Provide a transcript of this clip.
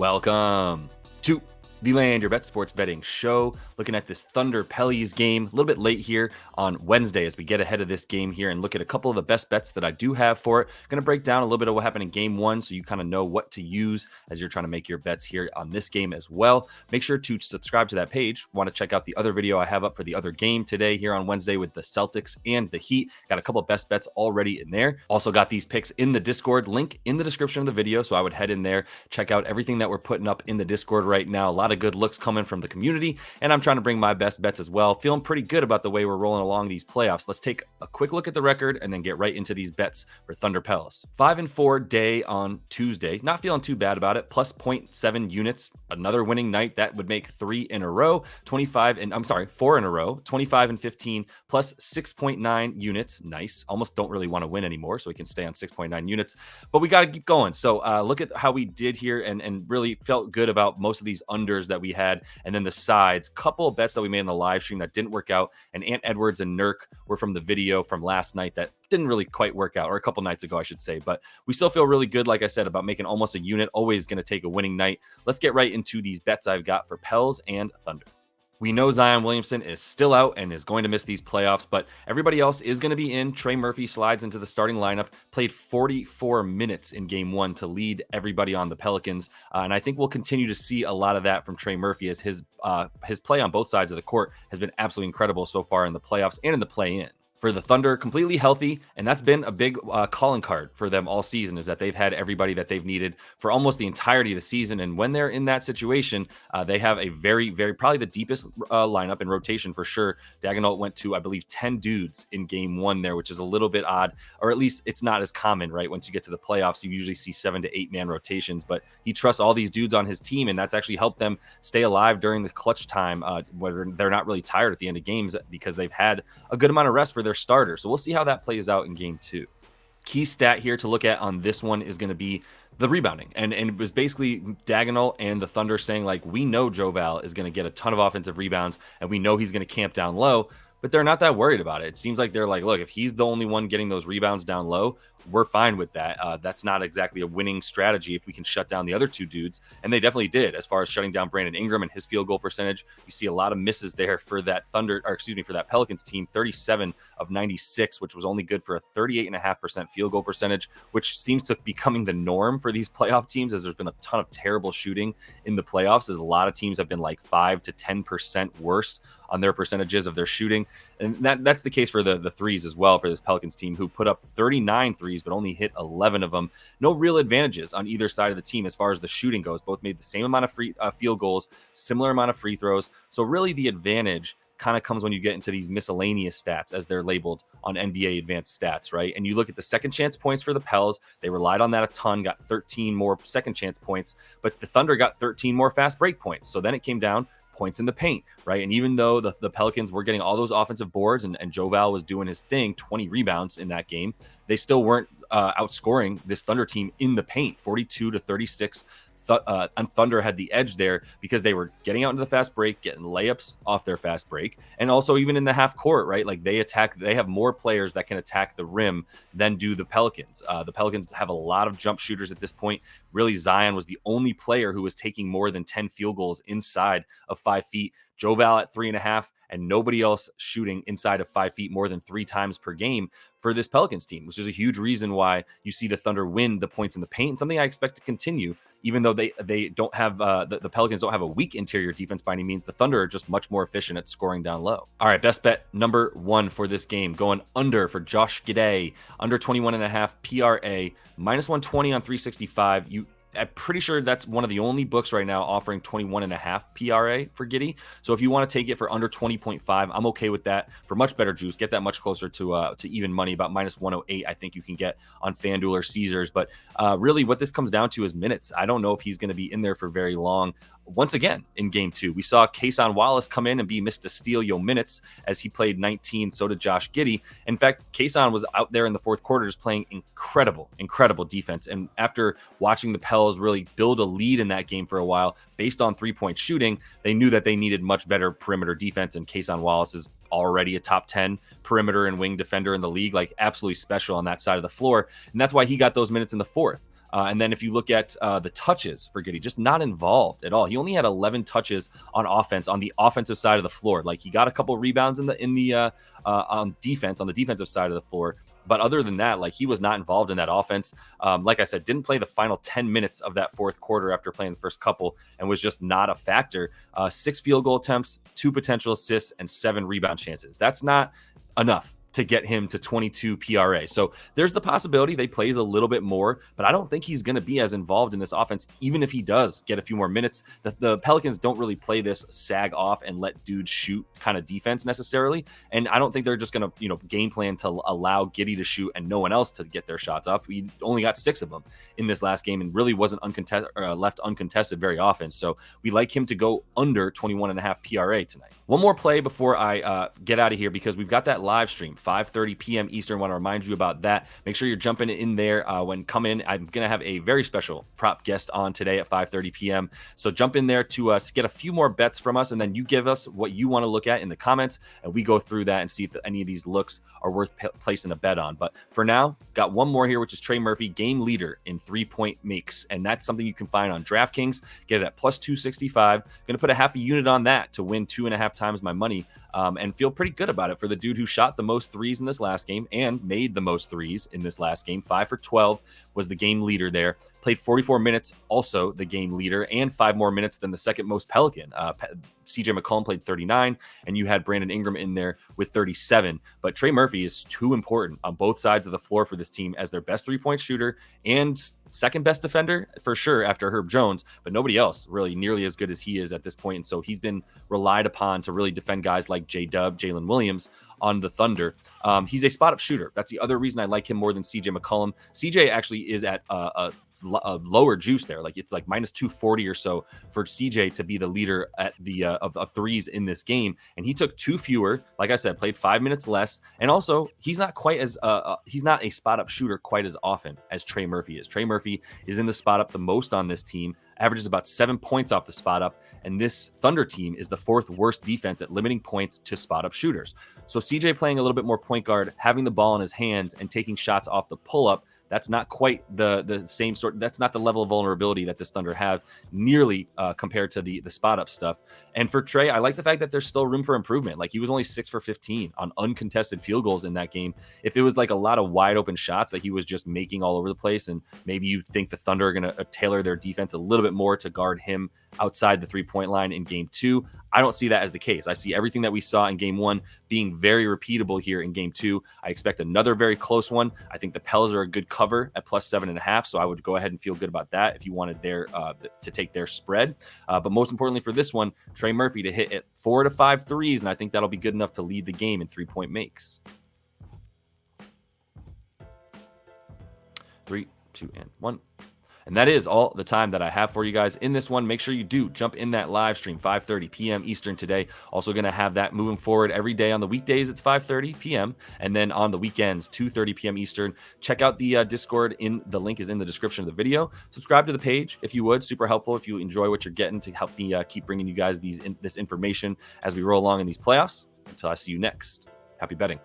Welcome to the Land Your Bet Sports Betting Show. Looking at this Thunder Pellies game, a little bit late here on Wednesday as we get ahead of this game here and look at a couple of the best bets that I do have for it. Going to break down a little bit of what happened in game one so you kind of know what to use as you're trying to make your bets here on this game as well. Make sure to subscribe to that page. Want to check out the other video I have up for the other game today here on Wednesday with the Celtics and the Heat. Got a couple of best bets already in there. Also got these picks in the Discord, link in the description of the video. So I would head in there, check out everything that we're putting up in the Discord right now. A lot of good looks coming from the community, and I'm trying to bring my best bets as well. Feeling pretty good about the way we're rolling along these playoffs. Let's take a quick look at the record and then get right into these bets for Thunder Palace. 5-4 day on Tuesday. Not feeling too bad about it. Plus 0.7 units. Another winning night. That would make 4 in a row. 25 and 15 plus 6.9 units. Nice. Almost don't really want to win anymore, so we can stay on 6.9 units. But we got to keep going. So look at how we did here and really felt good about most of these unders that we had. And then the sides, couple of bets that we made in the live stream that didn't work out. And Ant Edwards and Nurk were from the video from last night that didn't really quite work out, or a couple nights ago, I should say. But we still feel really good, like I said, about making almost a unit. Always going to take a winning night. Let's get right into these bets I've got for Pels and Thunder. We know Zion Williamson is still out and is going to miss these playoffs, but everybody else is going to be in. Trey Murphy slides into the starting lineup, played 44 minutes in game one to lead everybody on the Pelicans. And I think we'll continue to see a lot of that from Trey Murphy as his play on both sides of the court has been absolutely incredible so far in the playoffs and in the play-in. For the Thunder, completely healthy, and that's been a big calling card for them all season, is that they've had everybody that they've needed for almost the entirety of the season. And when they're in that situation, they have a very, very, probably the deepest lineup in rotation for sure. Daigneault went to, I believe, 10 dudes in game one there, which is a little bit odd, or at least it's not as common, right? Once you get to the playoffs, you usually see 7 to 8 man rotations, but he trusts all these dudes on his team, and that's actually helped them stay alive during the clutch time, where they're not really tired at the end of games because they've had a good amount of rest for their starters. So we'll see how that plays out in game two. Key stat here to look at on this one is going to be the rebounding. And it was basically Daigneault and the Thunder saying, like, we know Joval is going to get a ton of offensive rebounds and we know he's going to camp down low, but they're not that worried about it. It seems like they're like, look, if he's the only one getting those rebounds down low, we're fine with that. That's not exactly a winning strategy if we can shut down the other two dudes. And they definitely did as far as shutting down Brandon Ingram and his field goal percentage. You see a lot of misses there for that for that Pelicans team, 37 of 96, which was only good for a 38.5% field goal percentage, which seems to be becoming the norm for these playoff teams as there's been a ton of terrible shooting in the playoffs, as a lot of teams have been like 5 to 10% worse on their percentages of their shooting. And that's the case for the threes as well for this Pelicans team, who put up 39 threes, but only hit 11 of them. No real advantages on either side of the team as far as the shooting goes. Both made the same amount of field goals, similar amount of free throws. So really the advantage kind of comes when you get into these miscellaneous stats, as they're labeled on NBA advanced stats, right? And you look at the second chance points for the Pels. They relied on that a ton, got 13 more second chance points, but the Thunder got 13 more fast break points. So then it came down points in the paint, right? And even though the Pelicans were getting all those offensive boards and Joval was doing his thing, 20 rebounds in that game, they still weren't outscoring this Thunder team in the paint, 42 to 36. And Thunder had the edge there because they were getting out into the fast break, getting layups off their fast break, and also even in the half court, right? Like they have more players that can attack the rim than do the Pelicans. The Pelicans have a lot of jump shooters at this point. Really, Zion was the only player who was taking more than 10 field goals inside of 5 feet. Joval at 3.5, and nobody else shooting inside of 5 feet more than 3 times per game for this Pelicans team, which is a huge reason why you see the Thunder win the points in the paint. Something I expect to continue, even though they don't have the Pelicans don't have a weak interior defense by any means. The Thunder are just much more efficient at scoring down low. All right, best bet number 1 for this game, going under for Josh Giddey, under 21.5 PRA, -120 on 365. I'm pretty sure that's one of the only books right now offering 21.5 PRA for Giddey. So if you want to take it for under 20.5, I'm okay with that. For much better juice, get that much closer to even money, about -108. I think you can get on FanDuel or Caesars. But really, what this comes down to is minutes. I don't know if he's going to be in there for very long. Once again, in game 2, we saw Cason Wallace come in and be Mr. Steal minutes as he played 19. So did Josh Giddey. In fact, Cason was out there in the fourth quarter just playing incredible defense. And after watching the Pels really build a lead in that game for a while, based on 3-point shooting, they knew that they needed much better perimeter defense. And Cason Wallace is already a top 10 perimeter and wing defender in the league, like absolutely special on that side of the floor. And that's why he got those minutes in the fourth. And then if you look at the touches for Giddey, just not involved at all. He only had 11 touches on offense on the offensive side of the floor. Like he got a couple rebounds on the defensive side of the floor. But other than that, like he was not involved in that offense. Like I said, didn't play the final 10 minutes of that fourth quarter after playing the first couple and was just not a factor. 6 field goal attempts, 2 potential assists, and 7 rebound chances. That's not enough to get him to 22 PRA. So there's the possibility they plays a little bit more, but I don't think he's going to be as involved in this offense, even if he does get a few more minutes. The Pelicans don't really play this sag off and let dudes shoot kind of defense necessarily. And I don't think they're just going to, game plan to allow Giddey to shoot and no one else to get their shots off. We only got 6 of them in this last game and really wasn't left uncontested very often. So we like him to go under 21.5 PRA tonight. One more play before I get out of here, because we've got that live stream, 5:30 p.m. Eastern. Want to remind you about that. Make sure you're jumping in there when come in. I'm going to have a very special prop guest on today at 5:30 p.m. So jump in there to get a few more bets from us, and then you give us what you want to look at in the comments, and we go through that and see if any of these looks are worth placing a bet on. But for now, got one more here, which is Trey Murphy, game leader in 3-point makes, and that's something you can find on DraftKings. Get it at plus 265. Going to put a half a unit on that to win 2.5 times my money, and feel pretty good about it for the dude who shot the most threes in this last game and made the most threes in this last game. 5 for 12 was the game leader there. Played 44 minutes, also the game leader, and 5 more minutes than the second most Pelican. CJ McCollum played 39, and you had Brandon Ingram in there with 37. But Trey Murphy is too important on both sides of the floor for this team as their best 3-point shooter and second best defender for sure after Herb Jones, but nobody else really nearly as good as he is at this point. And so he's been relied upon to really defend guys like J-Dub, Jalen Williams on the Thunder. He's a spot-up shooter. That's the other reason I like him more than CJ McCollum. CJ actually is at a lower juice there. Like it's like minus 240 or so for CJ to be the leader at the of threes in this game, and he took 2 fewer. Like I said, played 5 minutes less, and also he's not quite as he's not a spot up shooter quite as often as Trey Murphy is. Trey Murphy is in the spot up the most on this team, averages about 7 points off the spot up, and this Thunder team is the 4th worst defense at limiting points to spot up shooters. So CJ playing a little bit more point guard, having the ball in his hands and taking shots off the pull up, that's not quite the same sort. That's not the level of vulnerability that this Thunder have nearly compared to the spot up stuff. And for Trey, I like the fact that there's still room for improvement. Like he was only 6 for 15 on uncontested field goals in that game. If it was like a lot of wide open shots that he was just making all over the place, and maybe you think the Thunder are going to tailor their defense a little bit more to guard him outside the 3-point line in game 2, I don't see that as the case. I see everything that we saw in game 1 being very repeatable here in game 2. I expect another very close one. I think the Pels are a good cover at plus 7.5, so I would go ahead and feel good about that if you wanted their to take their spread. But most importantly for this one, Trey Murphy to hit at 4 to 5 threes, and I think that'll be good enough to lead the game in 3-point makes. 3, 2, and 1. And that is all the time that I have for you guys in this one. Make sure you do jump in that live stream, 5:30 p.m. Eastern today. Also going to have that moving forward every day. On the weekdays, it's 5:30 p.m. And then on the weekends, 2:30 p.m. Eastern. Check out the Discord. The link is in the description of the video. Subscribe to the page if you would. Super helpful if you enjoy what you're getting to help me keep bringing you guys this information as we roll along in these playoffs. Until I see you next, happy betting.